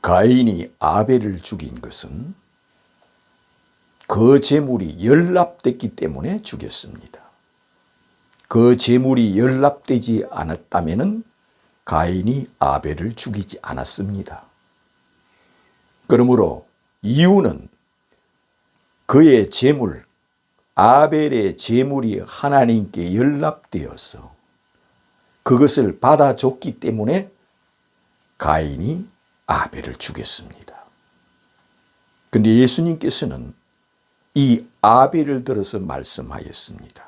가인이 아벨을 죽인 것은 그 제물이 연납됐기 때문에 죽였습니다. 그 제물이 연납되지 않았다면 가인이 아벨을 죽이지 않았습니다. 그러므로 이유는 그의 제물, 아벨의 제물이 하나님께 연납되어서 그것을 받아줬기 때문에 가인이 아벨을 죽였습니다. 그런데 예수님께서는 이 아벨을 들어서 말씀하였습니다.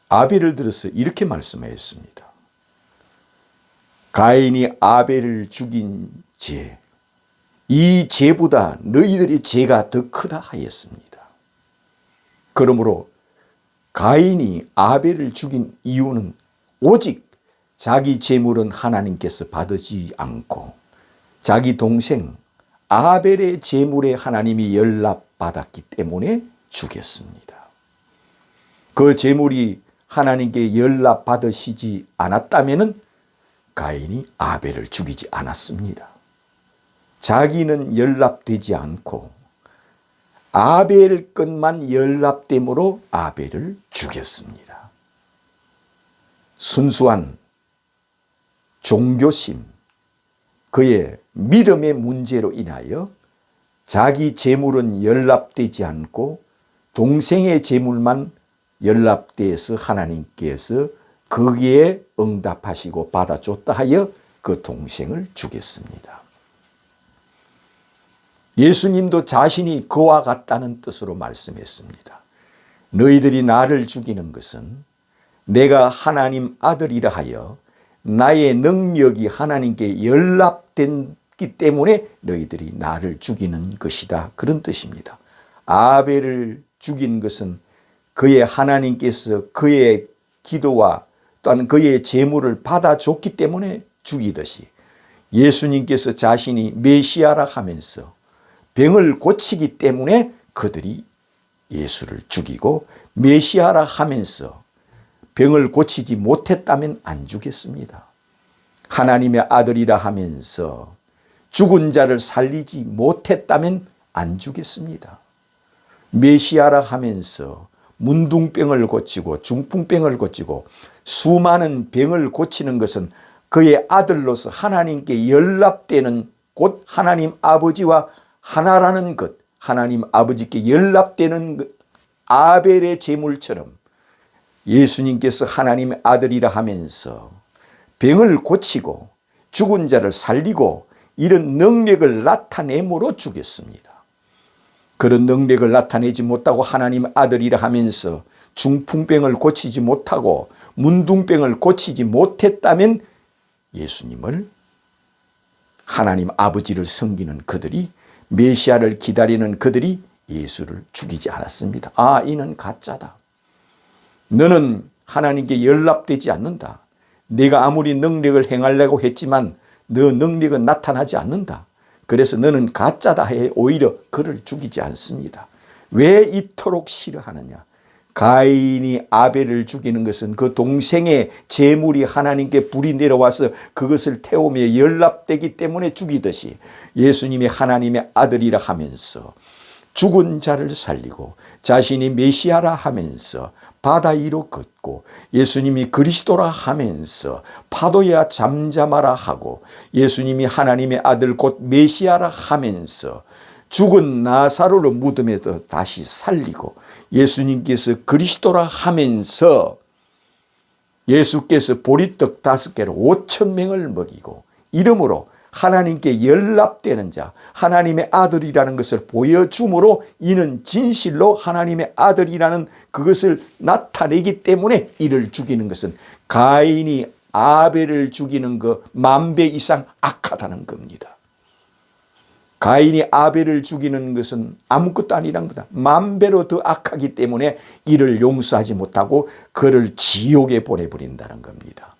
아벨을 들어서 이렇게 말씀하였습니다. 가인이 아벨을 죽인 죄, 이 죄보다 너희들의 죄가 더 크다 하였습니다. 그러므로 가인이 아벨을 죽인 이유는 오직 자기 제물은 하나님께서 받으지 않고 자기 동생 아벨의 제물에 하나님이 연락받았기 때문에 죽였습니다. 그 제물이 하나님께 연락받으시지 않았다면 가인이 아벨을 죽이지 않았습니다. 자기는 연락되지 않고 아벨 것만 연락됨으로 아벨을 죽였습니다. 순수한 종교심, 그의 믿음의 문제로 인하여 자기 제물은 연락되지 않고 동생의 제물만 연락돼서 하나님께서 거기에 응답하시고 받아줬다 하여 그 동생을 죽였습니다. 예수님도 자신이 그와 같다는 뜻으로 말씀했습니다. 너희들이 나를 죽이는 것은 내가 하나님 아들이라 하여 나의 능력이 하나님께 연락됐기 때문에 너희들이 나를 죽이는 것이다. 그런 뜻입니다. 아벨을 죽인 것은 그의 하나님께서 그의 기도와 또한 그의 제물을 받아줬기 때문에 죽이듯이 예수님께서 자신이 메시아라 하면서 병을 고치기 때문에 그들이 예수를 죽이고 메시아라 하면서 병을 고치지 못했다면 안 죽였습니다. 하나님의 아들이라 하면서 죽은 자를 살리지 못했다면 안 죽였습니다. 메시아라 하면서 문둥병을 고치고 중풍병을 고치고 수많은 병을 고치는 것은 그의 아들로서 하나님께 연락되는 곧 하나님 아버지와 하나라는 것, 하나님 아버지께 연락되는 것, 아벨의 제물처럼 예수님께서 하나님의 아들이라 하면서 병을 고치고 죽은 자를 살리고 이런 능력을 나타내므로 죽였습니다. 그런 능력을 나타내지 못하고 하나님 아들이라 하면서 중풍병을 고치지 못하고 문둥병을 고치지 못했다면 예수님을, 하나님 아버지를 섬기는 그들이, 메시아를 기다리는 그들이 예수를 죽이지 않았습니다. 아, 이는 가짜다. 너는 하나님께 연락되지 않는다. 네가 아무리 능력을 행하려고 했지만 너 능력은 나타나지 않는다. 그래서 너는 가짜다 해 오히려 그를 죽이지 않습니다. 왜 이토록 싫어하느냐? 가인이 아벨을 죽이는 것은 그 동생의 제물이 하나님께 불이 내려와서 그것을 태우며 연락되기 때문에 죽이듯이 예수님이 하나님의 아들이라 하면서 죽은 자를 살리고 자신이 메시아라 하면서 바다 위로 걷고 예수님이 그리스도라 하면서 파도야 잠잠하라 하고 예수님이 하나님의 아들 곧 메시아라 하면서 죽은 나사로를 무덤에서 다시 살리고 예수님께서 그리스도라 하면서 예수께서 보리떡 5개로 5,000명을 먹이고 이러므로 하나님께 연락되는 자, 하나님의 아들이라는 것을 보여줌으로 이는 진실로 하나님의 아들이라는 그것을 나타내기 때문에 이를 죽이는 것은 가인이 아벨을 죽이는 그 10,000배 이상 악하다는 겁니다. 가인이 아벨을 죽이는 것은 아무것도 아니란 거다. 10,000배로 더 악하기 때문에 이를 용서하지 못하고 그를 지옥에 보내버린다는 겁니다.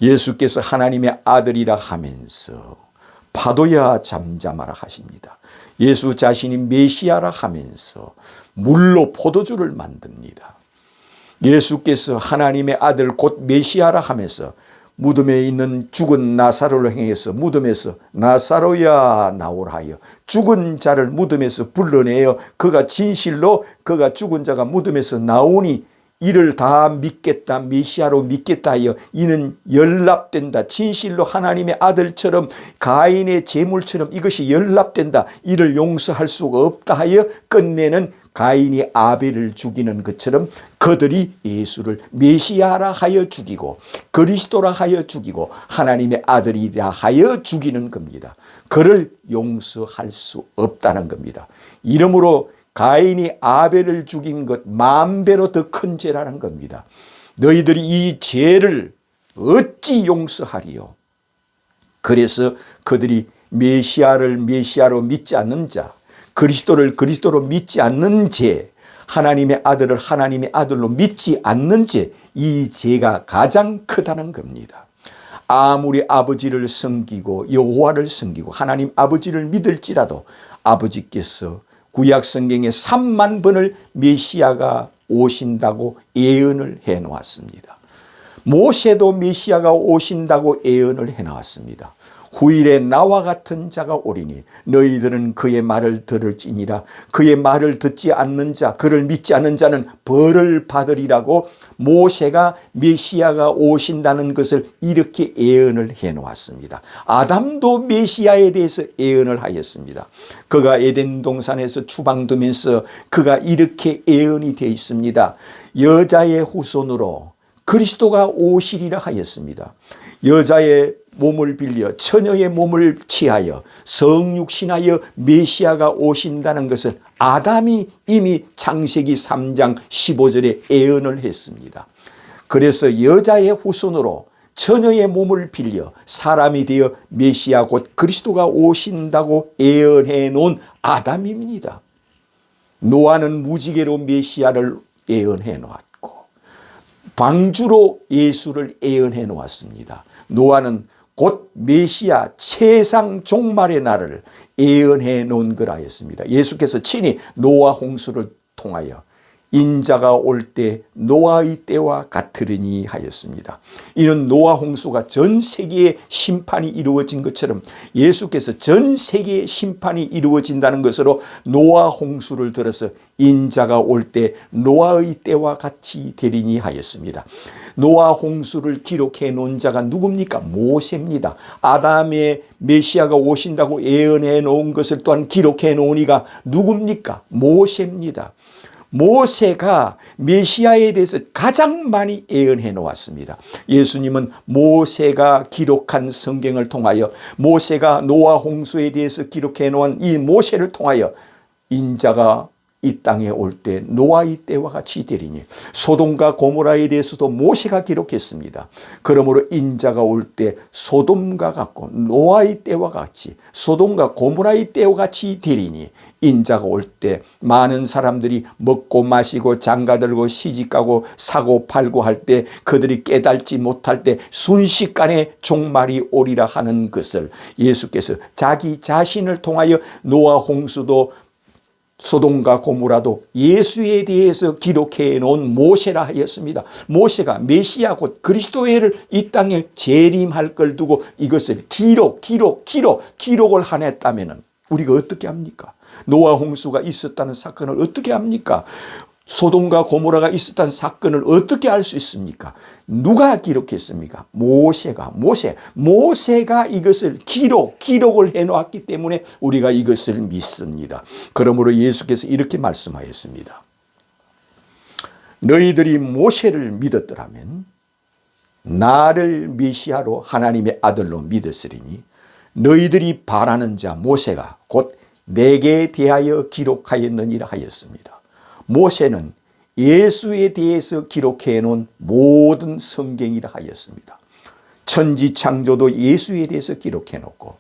예수께서 하나님의 아들이라 하면서 파도야 잠잠하라 하십니다. 예수 자신이 메시아라 하면서 물로 포도주를 만듭니다. 예수께서 하나님의 아들 곧 메시아라 하면서 무덤에 있는 죽은 나사로를 향해서 무덤에서 나사로야 나오라 하여 죽은 자를 무덤에서 불러내어 그가 진실로 그가 죽은 자가 무덤에서 나오니 이를 다 믿겠다, 메시아로 믿겠다 하여 이는 연락된다. 진실로 하나님의 아들처럼 가인의 제물처럼 이것이 연락된다. 이를 용서할 수가 없다 하여 끝내는 가인이 아벨을 죽이는 것처럼 그들이 예수를 메시아라 하여 죽이고 그리스도라 하여 죽이고 하나님의 아들이라 하여 죽이는 겁니다. 그를 용서할 수 없다는 겁니다. 이러므로 가인이 아벨을 죽인 것 10,000배로 더 큰 죄라는 겁니다. 너희들이 이 죄를 어찌 용서하리요? 그래서 그들이 메시아를 메시아로 믿지 않는 자, 그리스도를 그리스도로 믿지 않는 죄, 하나님의 아들을 하나님의 아들로 믿지 않는 죄, 이 죄가 가장 크다는 겁니다. 아무리 아버지를 섬기고 여호와를 섬기고 하나님 아버지를 믿을지라도 아버지께서 구약 성경에 30,000번을 메시아가 오신다고 예언을 해 놓았습니다. 모세도 메시아가 오신다고 예언을 해 놓았습니다. 후일에 나와 같은 자가 오리니 너희들은 그의 말을 들을지니라. 그의 말을 듣지 않는 자, 그를 믿지 않는 자는 벌을 받으리라고 모세가 메시아가 오신다는 것을 이렇게 예언을 해 놓았습니다. 아담도 메시아에 대해서 예언을 하였습니다. 그가 에덴 동산에서 추방되면서 그가 이렇게 예언이 되어 있습니다. 여자의 후손으로 그리스도가 오시리라 하였습니다. 여자의 몸을 빌려 처녀의 몸을 취하여 성육신하여 메시아가 오신다는 것을 아담이 이미 창세기 3장 15절에 예언을 했습니다. 그래서 여자의 후손으로 처녀의 몸을 빌려 사람이 되어 메시아 곧 그리스도가 오신다고 예언해 놓은 아담입니다. 노아는 무지개로 메시아를 예언해 놓았고 방주로 예수를 예언해 놓았습니다. 노아는 곧 메시아 최상 종말의 날을 예언해 놓은 거라였습니다. 예수께서 친히 노아 홍수를 통하여 인자가 올 때 노아의 때와 같으리니 하였습니다. 이는 노아 홍수가 전 세계에 심판이 이루어진 것처럼 예수께서 전 세계에 심판이 이루어진다는 것으로 노아 홍수를 들어서 인자가 올 때 노아의 때와 같이 되리니 하였습니다. 노아 홍수를 기록해 놓은 자가 누굽니까? 모세입니다. 아담의 메시아가 오신다고 예언해 놓은 것을 또한 기록해 놓은 이가 누굽니까? 모세입니다. 모세가 메시아에 대해서 가장 많이 예언해 놓았습니다. 예수님은 모세가 기록한 성경을 통하여 모세가 노아 홍수에 대해서 기록해 놓은 이 모세를 통하여 인자가 이 땅에 올 때 노아의 때와 같이 되리니 소돔과 고모라에 대해서도 모세가 기록했습니다. 그러므로 인자가 올 때 소돔과 같고 노아의 때와 같이 소돔과 고모라의 때와 같이 되리니 인자가 올 때 많은 사람들이 먹고 마시고 장가들고 시집가고 사고 팔고 할 때 그들이 깨달지 못할 때 순식간에 종말이 오리라 하는 것을 예수께서 자기 자신을 통하여 노아 홍수도 소돔과 고모라도 예수에 대해서 기록해 놓은 모세라 하였습니다. 모세가 메시아 곧 그리스도를 이 땅에 재림할 걸 두고 이것을 기록을 안 했다면 우리가 어떻게 합니까? 노아 홍수가 있었다는 사건을 어떻게 합니까? 소돔과 고모라가 있었다는 사건을 어떻게 알 수 있습니까? 누가 기록했습니까? 모세가 이것을 기록을 해놓았기 때문에 우리가 이것을 믿습니다. 그러므로 예수께서 이렇게 말씀하였습니다. 너희들이 모세를 믿었더라면 나를 메시아로 하나님의 아들로 믿었으리니 너희들이 바라는 자 모세가 곧 내게 대하여 기록하였느니라 하였습니다. 모세는 예수에 대해서 기록해 놓은 모든 성경이라 하였습니다. 천지 창조도 예수에 대해서 기록해 놓고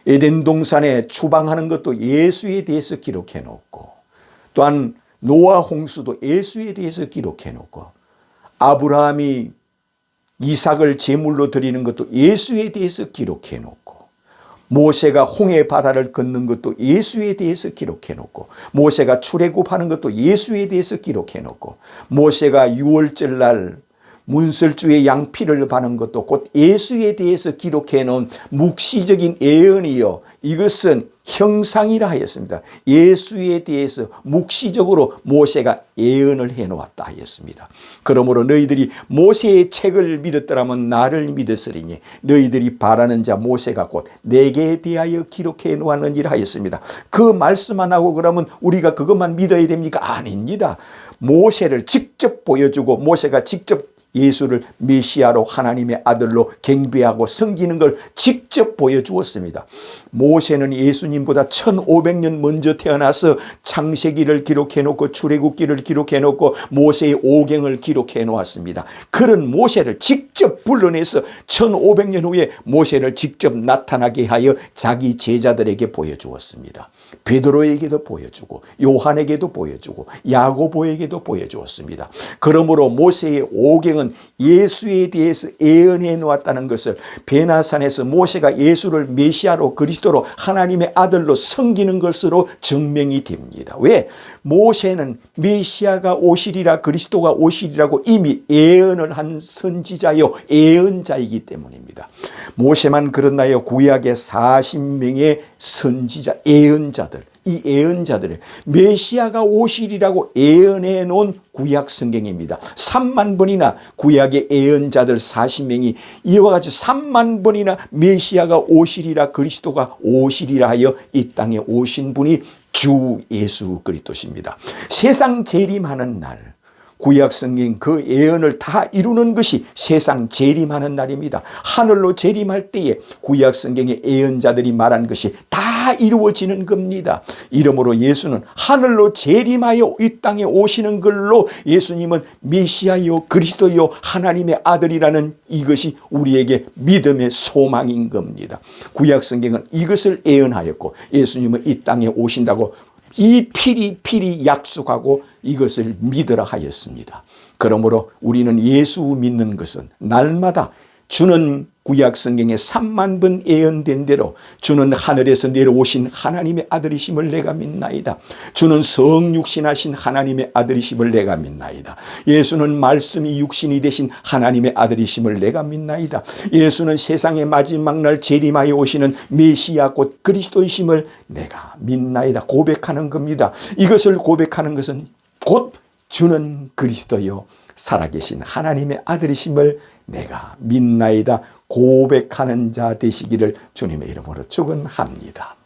에덴 동산에 추방하는 것도 예수에 대해서 기록해 놓고 또한 노아 홍수도 예수에 대해서 기록해 놓고 아브라함이 이삭을 제물로 드리는 것도 예수에 대해서 기록해 놓고 모세가 홍해 바다를 걷는 것도 예수에 대해서 기록해 놓고 모세가 출애굽하는 것도 예수에 대해서 기록해 놓고 모세가 6월절 날 문설주의 양피를 바른 것도 곧 예수에 대해서 기록해 놓은 묵시적인 예언이요, 이것은 형상이라 하였습니다. 예수에 대해서 묵시적으로 모세가 예언을 해놓았다 하였습니다. 그러므로 너희들이 모세의 책을 믿었더라면 나를 믿었으리니 너희들이 바라는 자 모세가 곧 내게 대하여 기록해 놓았느니라 하였습니다. 그 말씀만 하고 그러면 우리가 그것만 믿어야 됩니까? 아닙니다. 모세를 직접 보여주고 모세가 직접 예수를 메시아로 하나님의 아들로 경배하고 섬기는 걸 직접 보여주었습니다. 모세는 예수님보다 1500년 먼저 태어나서 창세기를 기록해 놓고 출애굽기를 기록해 놓고 모세의 오경을 기록해 놓았습니다. 그런 모세를 직접 불러내서 1500년 후에 모세를 직접 나타나게 하여 자기 제자들에게 보여주었습니다. 베드로에게도 보여주고 요한에게도 보여주고 야고보에게도 보여주었습니다. 그러므로 모세의 오경은 예수에 대해서 예언해 놓았다는 것을 베나산에서 모세가 예수를 메시아로 그리스도로 하나님의 아들로 섬기는 것으로 증명이 됩니다. 왜? 모세는 메시아가 오시리라 그리스도가 오시리라고 이미 예언을 한 선지자요 예언자이기 때문입니다. 모세만 그렇나요? 구약의 40명의 선지자 예언자들, 이 예언자들을 메시아가 오시리라고 예언해 놓은 구약 성경입니다. 3만 번이나 구약의 예언자들 40명이 이와 같이 3만 번이나 메시아가 오시리라 그리스도가 오시리라 하여 이 땅에 오신 분이 주 예수 그리스도십니다. 세상 재림하는 날 구약 성경 그 예언을 다 이루는 것이 세상 재림하는 날입니다. 하늘로 재림할 때에 구약 성경의 예언자들이 말한 것이 다 이루어지는 겁니다. 이러므로 예수는 하늘로 재림하여 이 땅에 오시는 걸로 예수님은 메시아요 그리스도요 하나님의 아들이라는 이것이 우리에게 믿음의 소망인 겁니다. 구약 성경은 이것을 예언하였고 예수님은 이 땅에 오신다고 이 필히 약속하고 이것을 믿으라 하였습니다. 그러므로 우리는 예수 믿는 것은 날마다 주는 구약 성경에 3만 번 예언된 대로 주는 하늘에서 내려오신 하나님의 아들이심을 내가 믿나이다. 주는 성육신하신 하나님의 아들이심을 내가 믿나이다. 예수는 말씀이 육신이 되신 하나님의 아들이심을 내가 믿나이다. 예수는 세상의 마지막 날 재림하여 오시는 메시아 곧 그리스도이심을 내가 믿나이다. 고백하는 겁니다. 이것을 고백하는 것은 곧 주는 그리스도요 살아계신 하나님의 아들이심을 내가 믿나이다 고백하는 자 되시기를 주님의 이름으로 축원합니다.